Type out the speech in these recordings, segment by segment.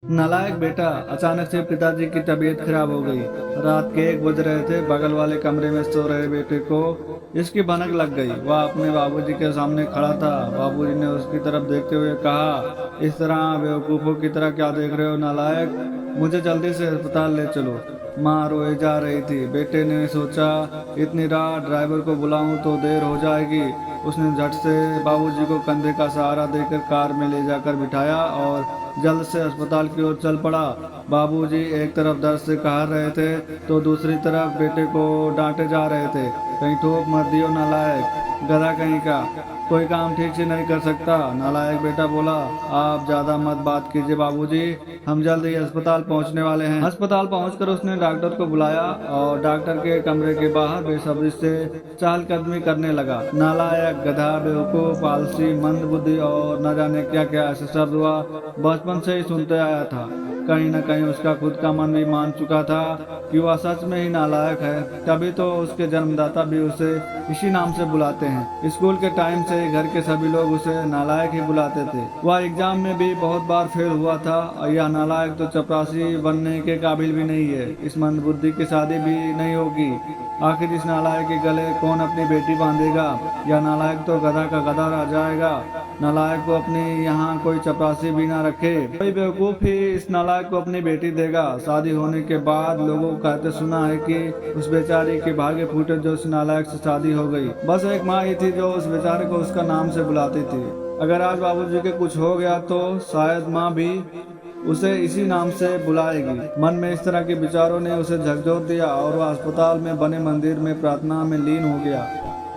नालायक बेटा, अचानक से पिताजी की तबीयत खराब हो गई। रात के 1 बज रहे थे। बगल वाले कमरे में सो रहे बेटे को इसकी भनक लग गई। वह अपने बाबूजी के सामने खड़ा था। बाबूजी ने उसकी तरफ देखते हुए कहा, इस तरह बेवकूफों की तरह क्या देख रहे हो नालायक, मुझे जल्दी से अस्पताल ले चलो। माँ रोए जा रही थी। बेटे ने सोचा, इतनी रात ड्राइवर को बुलाऊं तो देर हो जाएगी। उसने झट से बाबूजी को कंधे का सहारा देकर कार में ले जाकर बिठाया और जल्द से अस्पताल की ओर चल पड़ा। बाबूजी एक तरफ दर्द से कहा रहे थे तो दूसरी तरफ बेटे को डांटे जा रहे थे। कहीं ठोक मत दियो नालायक, गधा कहीं का, कोई काम ठीक से नहीं कर सकता। नालायक बेटा बोला, आप ज्यादा मत बात कीजिए बाबूजी, हम जल्द ही अस्पताल पहुंचने वाले हैं। अस्पताल पहुंचकर उसने डॉक्टर को बुलाया और डॉक्टर के कमरे के बाहर बेसब्री से चहलकदमी करने लगा। नालायक, गधा, बेवकूफ, आलसी, मंदबुद्धि और न जाने क्या क्या ऐसे शब्द हुआ बचपन से ही सुनते आया था। कहीं न कहीं उसका खुद का मन भी मान चुका था कि वह सच में ही नालायक है। तभी तो उसके जन्मदाता भी उसे इसी नाम से बुलाते हैं। स्कूल के टाइम से घर के सभी लोग उसे नालायक ही बुलाते थे। वह एग्जाम में भी बहुत बार फेल हुआ था। यह नालायक तो चपरासी बनने के काबिल भी नहीं है। इस मंदबुद्धि की शादी भी नहीं होगी। आखिर इस नालायक के गले कौन अपनी बेटी बांधेगा? यह नालायक तो गधा का गधा रह जाएगा। नालायक को अपनी यहाँ कोई चपरासी भी ना रखे। कोई बेवकूफ ही इस नालायक को अपनी बेटी देगा। शादी होने के बाद लोगों को कहते सुना है कि उस बेचारी के भाग्य फूटे जो उस नालायक से शादी हो गई। बस एक माँ ही थी जो उस बेचारे को उसका नाम से बुलाती थी। अगर आज बाबूजी के कुछ हो गया तो शायद माँ भी उसे इसी नाम से बुलाएगी। मन में इस तरह के विचारों ने उसे झकझोर दिया और वह अस्पताल में बने मंदिर में प्रार्थना में लीन हो गया।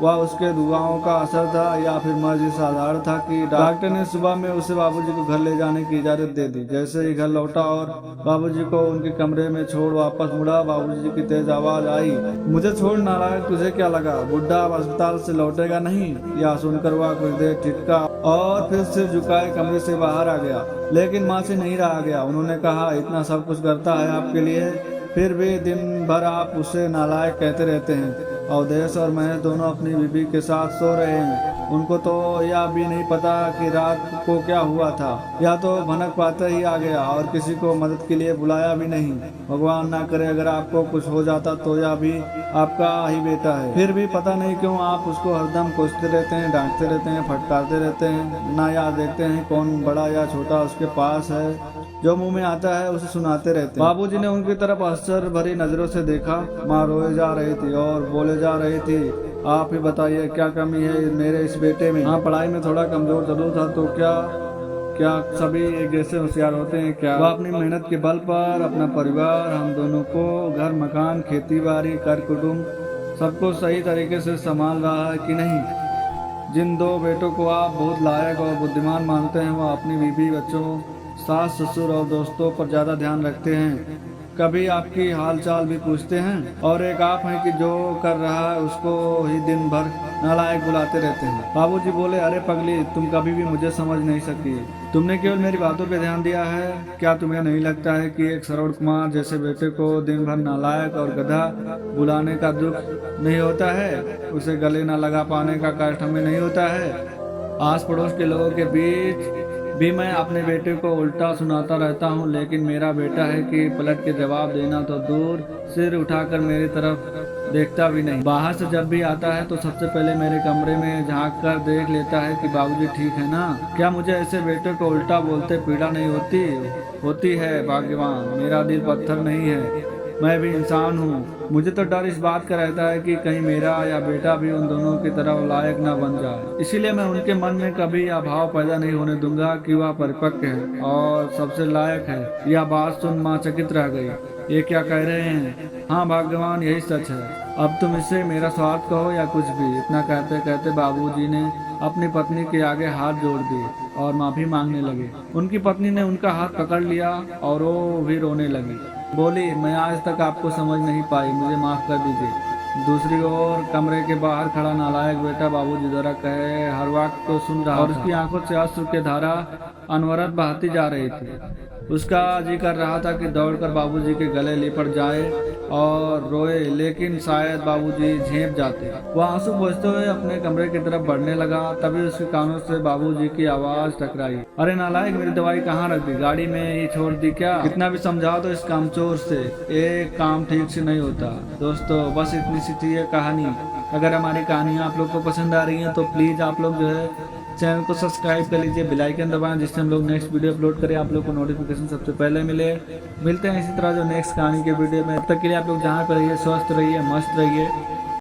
वह उसके दुआओं का असर था या फिर मर्जी साधारण था कि डॉक्टर ने सुबह में उसे बाबूजी को घर ले जाने की इजाजत दे दी। जैसे ही घर लौटा और बाबूजी को उनके कमरे में छोड़ वापस मुड़ा, बाबूजी की तेज आवाज आई, मुझे छोड़ नालायक, तुझे क्या लगा बुढ़ा अब अस्पताल से लौटेगा नहीं? या सुनकर वह कुछ देर ठिठका और फिर सिर झुकाए कमरे से बाहर आ गया। लेकिन माँ से नहीं रहा गया। उन्होंने कहा, इतना सब कुछ करता है आपके लिए, फिर भी दिन भर आप उसे नालायक कहते रहते हैं। अवधेश और महेश दोनों अपनी बीबी के साथ सो रहे हैं। उनको तो यह भी नहीं पता कि रात को क्या हुआ था। या तो भनक पाते ही आ गया और किसी को मदद के लिए बुलाया भी नहीं। भगवान ना करे अगर आपको कुछ हो जाता तो यह भी आपका ही बेटा है। फिर भी पता नहीं क्यों आप उसको हरदम कोसते रहते हैं, डांटते रहते हैं, फटकारते रहते हैं। ना याद देखते हैं कौन बड़ा या छोटा उसके पास है। जो मुंह में आता है उसे सुनाते रहते हैं। बाबूजी ने उनकी तरफ आश्चर्य भरी नजरों से देखा। माँ रोए जा रही थी और बोले जा रही थी, आप ही बताइए क्या कमी है मेरे इस बेटे में? हाँ, पढ़ाई में थोड़ा कमजोर जरूर था तो क्या क्या सभी एक जैसे होशियार होते हैं क्या? वह अपनी मेहनत के बल पर अपना परिवार, हम दोनों को, घर मकान, खेती बाड़ी, कर कुटुम्ब सबको सही तरीके से संभाल रहा है कि नहीं? जिन 2 बेटों को आप बहुत लायक और बुद्धिमान मानते हैं, वह अपनी बीवी, बच्चों, सास ससुर और दोस्तों पर ज्यादा ध्यान रखते हैं। कभी आपकी हालचाल भी पूछते हैं। और एक आप हैं कि जो कर रहा है उसको ही दिन भर नालायक बुलाते रहते हैं। बाबूजी बोले, अरे पगली, तुम कभी भी मुझे समझ नहीं सकी। तुमने केवल मेरी बातों पे ध्यान दिया है। क्या तुम्हें नहीं लगता है कि एक श्रवण कुमार जैसे बेटे को दिन भर नालायक और गधा बुलाने का दुख नहीं होता है? उसे गले न लगा पाने का कष्ट हमें नहीं होता है? आस पड़ोस के लोगों के बीच भी मैं अपने बेटे को उल्टा सुनाता रहता हूँ, लेकिन मेरा बेटा है कि पलट के जवाब देना तो दूर, सिर उठाकर मेरी तरफ देखता भी नहीं। बाहर से जब भी आता है तो सबसे पहले मेरे कमरे में झांक कर देख लेता है कि बाबूजी ठीक है ना। क्या मुझे ऐसे बेटे को उल्टा बोलते पीड़ा नहीं होती? होती है भाग्यवान, मेरा दिल पत्थर नहीं है, मैं भी इंसान हूँ। मुझे तो डर इस बात का रहता है कि कहीं मेरा या बेटा भी उन दोनों की तरह लायक न बन जाए। इसीलिए मैं उनके मन में कभी यह भाव पैदा नहीं होने दूंगा कि वह परिपक्व है और सबसे लायक है। यह बात सुन माँ चकित रह गई। ये क्या कह रहे हैं? हाँ भाग्यवान, यही सच है। अब तुम इससे मेरा स्वार्थ कहो या कुछ भी। इतना कहते कहते बाबूजी ने अपनी पत्नी के आगे हाथ जोड़ दिए और माफी मांगने लगे। उनकी पत्नी ने उनका हाथ पकड़ लिया और वो भी रोने लगी। बोली, मैं आज तक आपको समझ नहीं पाई, मुझे माफ कर दीजिए। दूसरी ओर कमरे के बाहर खड़ा नालायक बेटा बाबूजी जरा कहे हर वक्त तो सुन रहा और उसकी आंखों से अश्रु की धारा अनवरत बहती जा रही थी। उसका जी कर रहा था कि दौड़कर बाबूजी के गले लिपट जाए और रोए, लेकिन शायद बाबूजी झेप जाते। वह आंसू पोंछते हुए अपने कमरे की तरफ बढ़ने लगा। तभी उसके कानों से बाबूजी की आवाज टकराई, अरे नालायक, मेरी दवाई कहाँ रख दी? गाड़ी में ही छोड़ दी क्या? कितना भी समझाओ तो इस कामचोर से एक काम ठीक से नहीं होता। दोस्तों, बस इतनी सी थी ये कहानी। अगर हमारी कहानियाँ आप लोग को पसंद आ रही हैं तो प्लीज आप लोग जो है चैनल को सब्सक्राइब कर लीजिए, बेल आइकन दबाएं, जिससे हम लोग नेक्स्ट वीडियो अपलोड करें आप लोग को नोटिफिकेशन सबसे पहले मिलते हैं इसी तरह जो नेक्स्ट कहानी के वीडियो में। तब तक के लिए आप लोग जहाँ पर रहिए स्वस्थ रहिए, मस्त रहिए।